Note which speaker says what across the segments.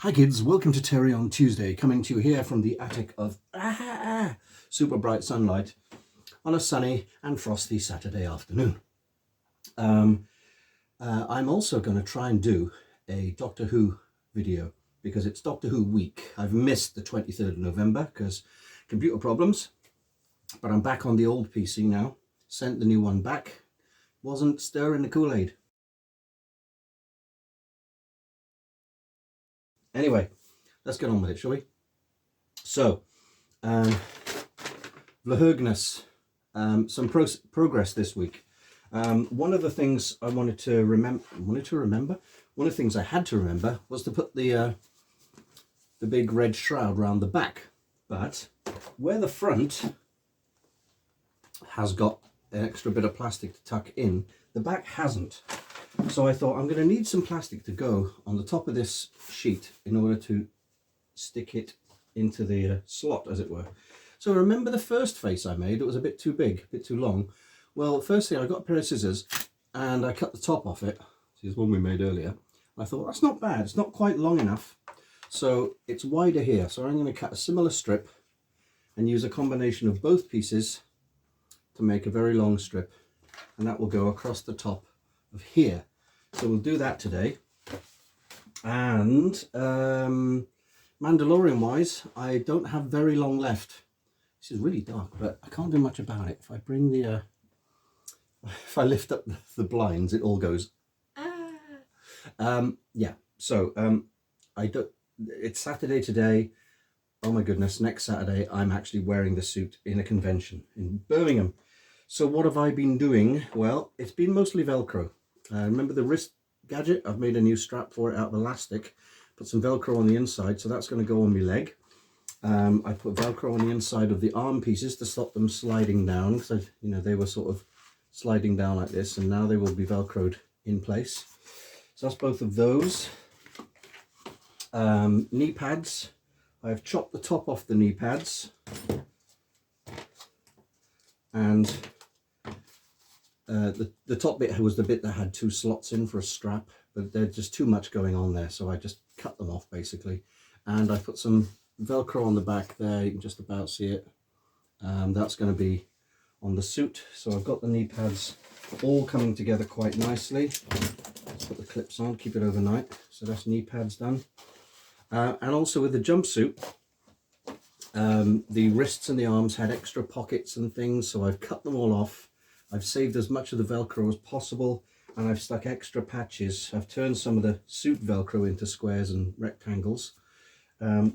Speaker 1: Hi kids, welcome to Terry on Tuesday, coming to you here from the attic of super bright sunlight on a sunny and frosty Saturday afternoon. I'm also going to try and do a Doctor Who video because it's Doctor Who week. I've missed the 23rd of November because computer problems, but I'm back on the old PC now. Sent the new one back, wasn't stirring the Kool-Aid. Anyway, let's get on with it, shall we? So, Vlhögnes, some progress this week. One of the things I wanted to remember, one of the things I had to remember was to put the big red shroud round the back. But where the front has got an extra bit of plastic to tuck in, the back hasn't. So I thought I'm going to need some plastic to go on the top of this sheet in order to stick it into the slot, as it were. So remember the first face I made? It was a bit too big, a bit too long. Well, firstly, I got a pair of scissors and I cut the top off it. This is one we made earlier. I thought, that's not bad. It's not quite long enough. So it's wider here. So I'm going to cut a similar strip and use a combination of both pieces to make a very long strip. And that will go across the top of here. So we'll do that today. And Mandalorian wise, I don't have very long left. This is really dark, but I can't do much about it. If I bring the if I lift up the blinds, it all goes yeah, so it's Saturday today. Oh my goodness, next Saturday I'm actually wearing the suit in a convention in Birmingham. So what have I been doing? Well, it's been mostly Velcro. Remember the wrist gadget? I've made a new strap for it out of elastic. Put some Velcro on the inside, so that's going to go on my leg. I put Velcro on the inside of the arm pieces to stop them sliding down. So, you know, they were sort of sliding down like this, and now they will be Velcroed in place. So that's both of those. Knee pads. I've chopped the top off the knee pads. And the top bit was the bit that had two slots in for a strap, but there's just too much going on there, so I just cut them off basically. And I put some Velcro on the back there, you can just about see it. That's going to be on the suit. So I've got the knee pads all coming together quite nicely. Let's put the clips on, keep it overnight. So that's knee pads done. And also with the jumpsuit, the wrists and the arms had extra pockets and things, so I've cut them all off. I've saved as much of the Velcro as possible, and I've stuck extra patches. I've turned some of the suit Velcro into squares and rectangles,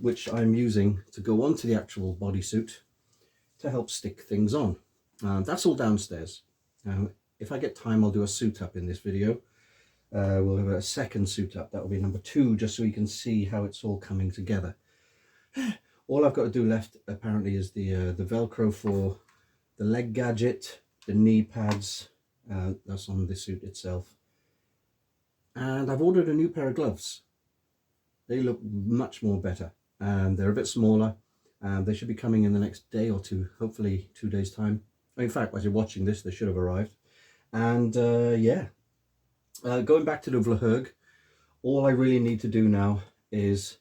Speaker 1: which I'm using to go onto the actual bodysuit to help stick things on. That's all downstairs. If I get time, I'll do a suit up in this video. We'll have a second suit up. That will be number 2, just so you can see how it's all coming together. All I've got to do left apparently is the Velcro for the leg gadget, the knee pads, that's on the suit itself. And I've ordered a new pair of gloves. They look much more better. They're a bit smaller. They should be coming in the next day or two, hopefully 2 days time. In fact, as you're watching this, they should have arrived. And yeah, going back to the Vlhög, all I really need to do now is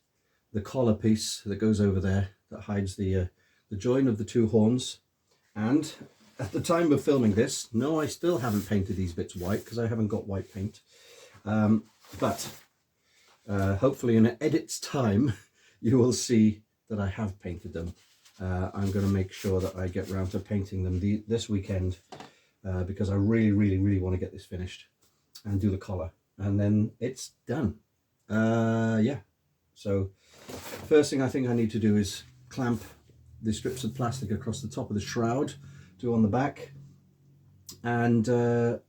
Speaker 1: the collar piece that goes over there that hides the join of the two horns. And at the time of filming this, no, I still haven't painted these bits white because I haven't got white paint. But hopefully in an edit's time, you will see that I have painted them. I'm going to make sure that I get round to painting them this weekend because I really want to get this finished and do the collar. And then it's done. Yeah. So first thing I think I need to do is clamp the strips of plastic across the top of the shroud, do on the back, and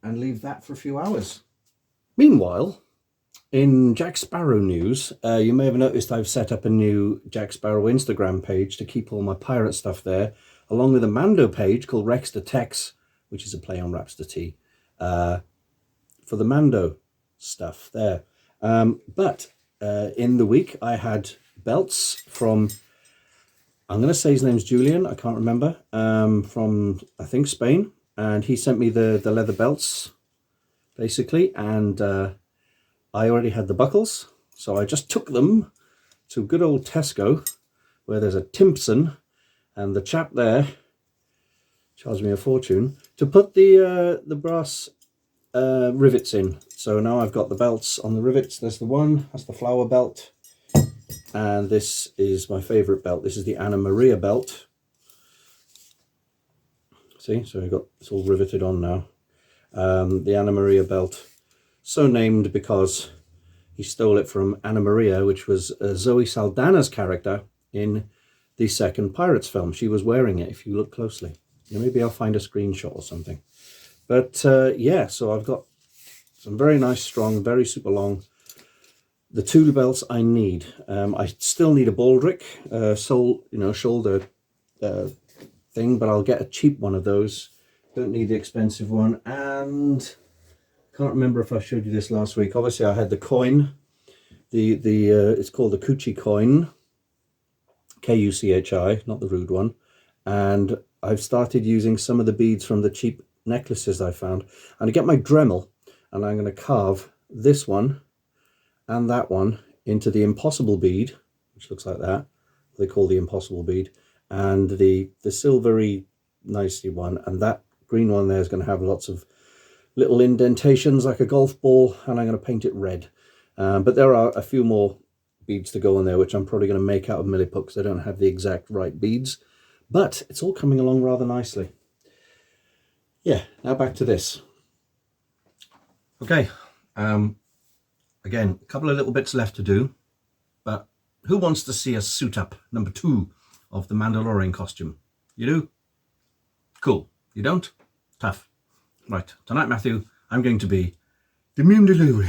Speaker 1: leave that for a few hours. Meanwhile, in Jack Sparrow news, you may have noticed I've set up a new Jack Sparrow Instagram page to keep all my pirate stuff there, along with a Mando page called Rexter Tex, which is a play on Rapster T, for the Mando stuff there. But in the week I had belts from, I'm going to say his name's Julian, I can't remember, from I think Spain, and he sent me the leather belts basically, and I already had the buckles, so I just took them to good old Tesco, where there's a Timpson, and the chap there charged me a fortune to put the brass rivets in. So now I've got the belts on the rivets. There's the one, that's the flower belt, and this is my favorite belt. This is the Anna Maria belt. See, so I've got it's all riveted on now. The Anna Maria belt, so named because he stole it from Anna Maria, which was Zoe Saldana's character in the second Pirates film. She was wearing it, if you look closely. Maybe I'll find a screenshot or something. But yeah, so I've got some very nice, strong, very super long. The two belts I need. I still need a baldric, shoulder thing, but I'll get a cheap one of those. Don't need the expensive one. And can't remember if I showed you this last week. Obviously, I had the coin. It's called the Kuchi coin, Kuchi, not the rude one. And I've started using some of the beads from the cheap necklaces I found. And I get my Dremel, and I'm going to carve this one and that one into the impossible bead, which looks like that. They call the impossible bead, and the silvery nicely one, and that green one there is going to have lots of little indentations like a golf ball, and I'm going to paint it red. But there are a few more beads to go on there, which I'm probably going to make out of Milliput because I don't have the exact right beads. But it's all coming along rather nicely. Yeah, now back to this. Okay, again, a couple of little bits left to do, but who wants to see us suit up number 2 of the Mandalorian costume? You do? Cool. You don't? Tough. Right, tonight, Matthew, I'm going to be the Mandalorian.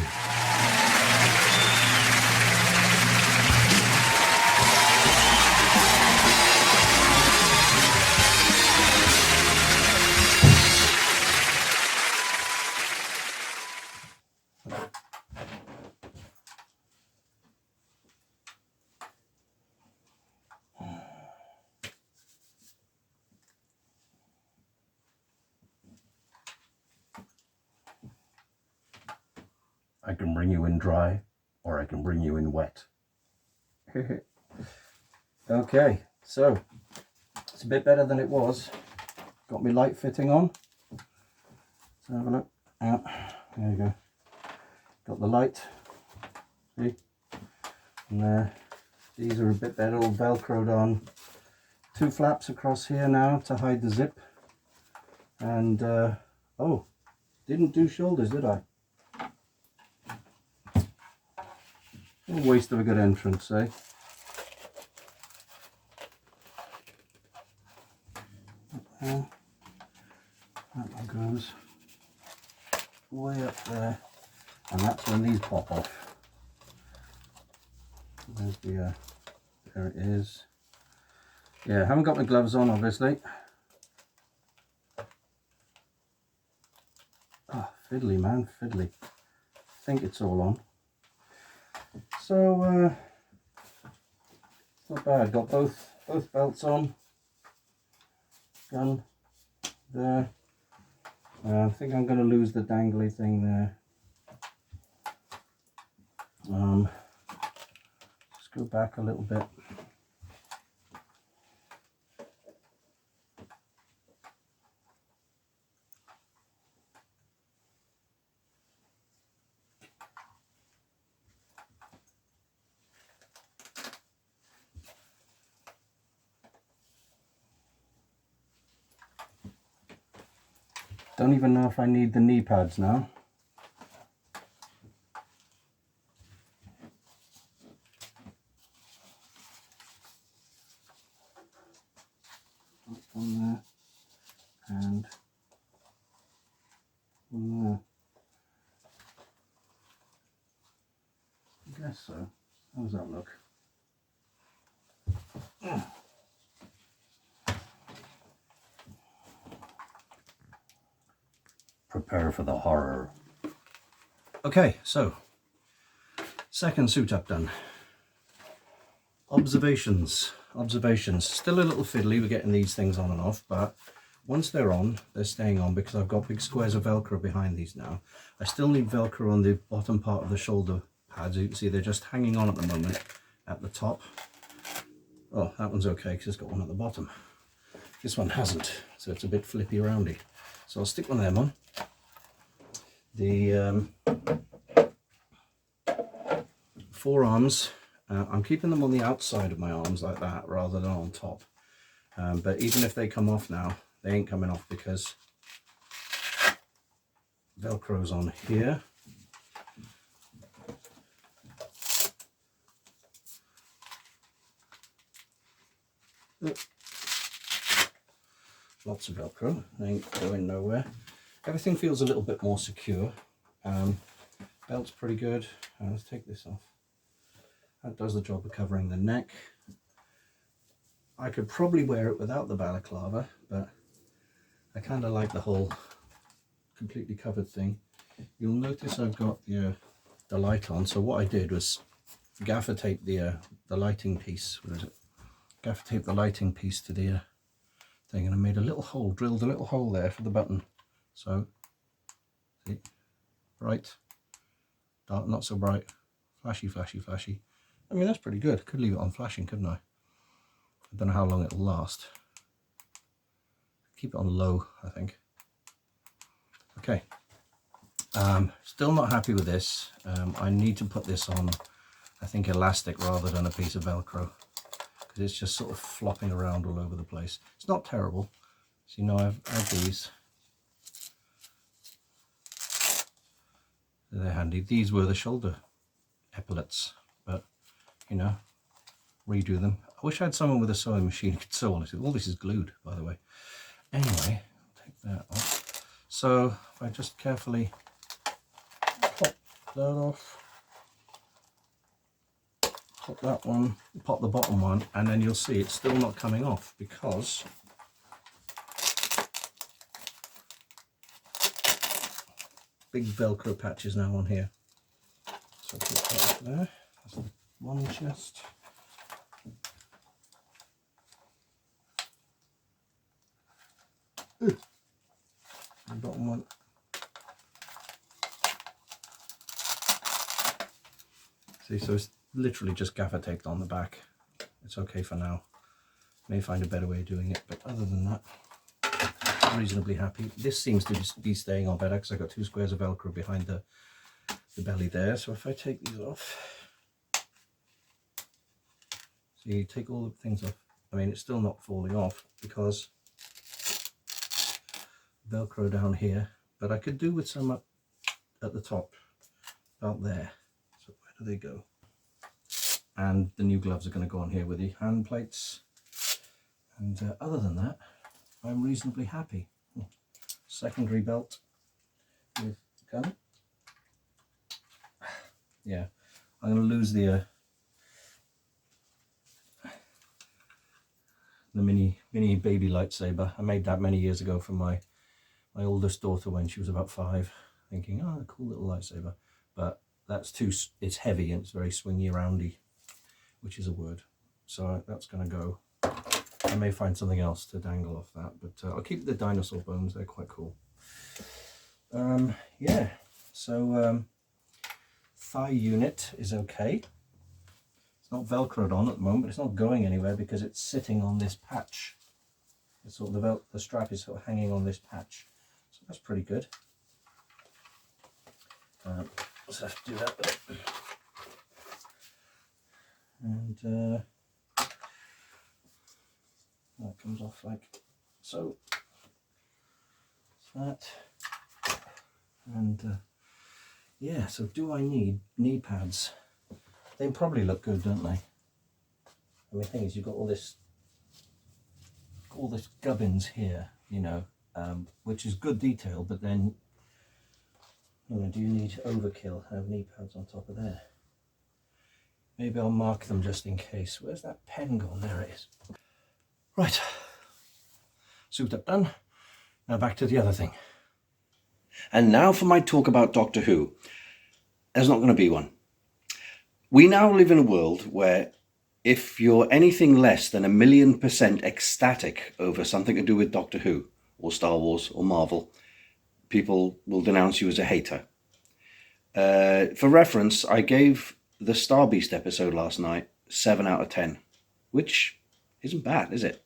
Speaker 1: I can bring you in dry, or I can bring you in wet. Okay, so it's a bit better than it was. Got my light fitting on. Let's have a look. Out. There you go. Got the light. See? And these are a bit better, all velcroed on. 2 flaps across here now to hide the zip. And oh, didn't do shoulders, did I? A waste of a good entrance, eh? That one goes way up there, and that's when these pop off. There's the there it is. Yeah, haven't got my gloves on, obviously. Oh, fiddly, man, fiddly. I think it's all on. So it's not bad. Got both belts on. Gun there. I think I'm going to lose the dangly thing there. Just go back a little bit. Don't even know if I need the knee pads now. One there and one there. I guess so. How does that look? Prepare for the horror. Okay, so second suit up done. Observations. Still a little fiddly with getting these things on and off, but once they're on, they're staying on because I've got big squares of Velcro behind these now. I still need Velcro on the bottom part of the shoulder pads. You can see they're just hanging on at the moment, at the top. Oh, that one's okay because it's got one at the bottom. This one hasn't, so it's a bit flippy roundy. So I'll stick one of them on. The forearms, I'm keeping them on the outside of my arms like that rather than on top. But even if they come off now, they ain't coming off because Velcro's on here. Lots of Velcro, they ain't going nowhere. Everything feels a little bit more secure. Belt's pretty good. Let's take this off. That does the job of covering the neck. I could probably wear it without the balaclava, but I kind of like the whole completely covered thing. You'll notice I've got the light on. So what I did was gaffer tape the lighting piece. Where is it? Gaffer tape the lighting piece to the thing, and I made a little hole, drilled a little hole there for the button. So, see, bright, dark, not so bright, flashy, flashy, flashy. I mean, that's pretty good. Could leave it on flashing, couldn't I? I don't know how long it'll last. Keep it on low, I think. Okay. Still not happy with this. I need to put this on, I think, elastic rather than a piece of Velcro, because it's just sort of flopping around all over the place. It's not terrible. So, you know, I've had these. They're handy. These were the shoulder epaulets, but, you know, redo them. I wish I had someone with a sewing machine who could sew on it. All this is glued, by the way. Anyway, take that off. So if I just carefully pop that off, pop that one, pop the bottom one, and then you'll see it's still not coming off because big Velcro patches now on here. So put that there. That's the one chest. The bottom one. See, so it's literally just gaffer taped on the back. It's okay for now. May find a better way of doing it, but other than that, I'm reasonably happy. This seems to just be staying on better because I've got 2 squares of Velcro behind the belly there. So if I take these off, so you take all the things off. I mean, it's still not falling off because Velcro down here, but I could do with some up at the top, about there. So where do they go? And the new gloves are going to go on here with the hand plates. And other than that, I'm reasonably happy. Secondary belt with gun. Yeah, I'm going to lose the mini baby lightsaber. I made that many years ago for my oldest daughter when she was about 5, thinking, oh, a cool little lightsaber. But that's too, it's heavy and it's very swingy roundy, which is a word. So that's going to go. I may find something else to dangle off that, but I'll keep the dinosaur bones. They're quite cool. Yeah, so thigh unit is okay. It's not Velcroed on at the moment. It's not going anywhere because it's sitting on this patch. It's sort of the strap is sort of hanging on this patch. So that's pretty good. Let's have to do that. And that comes off like so. That. And yeah, so do I need knee pads? They probably look good, don't they? I mean, the thing is, you've got all this gubbins here, you know, which is good detail, but then, you know, do you need overkill? Have knee pads on top of there? Maybe I'll mark them just in case. Where's that pen gone? There it is. Right, suit up done. Now back to the other thing. And now for my talk about Doctor Who. There's not going to be one. We now live in a world where if you're anything less than 1,000,000% ecstatic over something to do with Doctor Who or Star Wars or Marvel, people will denounce you as a hater. For reference, I gave the Star Beast episode last night 7 out of 10, which isn't bad, is it?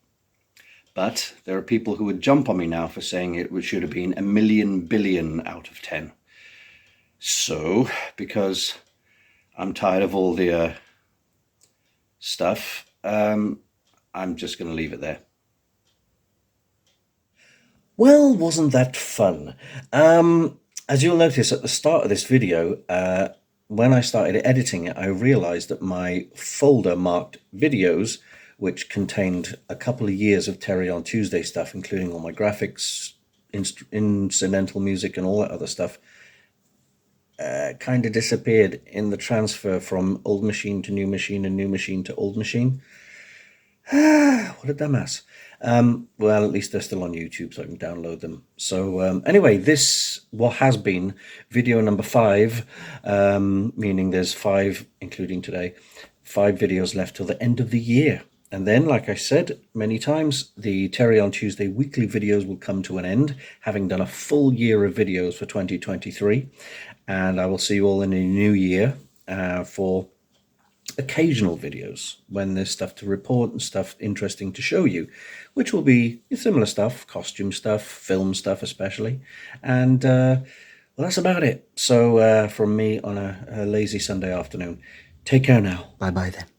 Speaker 1: But there are people who would jump on me now for saying it should have been a million billion out of 10. So, because I'm tired of all the stuff, I'm just going to leave it there. Well, wasn't that fun? As you'll notice at the start of this video, when I started editing it, I realized that my folder marked videos, which contained a couple of years of Terry on Tuesday stuff, including all my graphics, incidental music, and all that other stuff, kind of disappeared in the transfer from old machine to new machine and new machine to old machine. What a dumbass. Well, at least they're still on YouTube, so I can download them. So anyway, this has been video number 5, meaning there's 5, including today, 5 videos left till the end of the year. And then, like I said many times, the Terry on Tuesday weekly videos will come to an end, having done a full year of videos for 2023. And I will see you all in a new year for occasional videos when there's stuff to report and stuff interesting to show you, which will be similar stuff, costume stuff, film stuff especially. And well, that's about it. So from me on a lazy Sunday afternoon, take care now. Bye-bye then.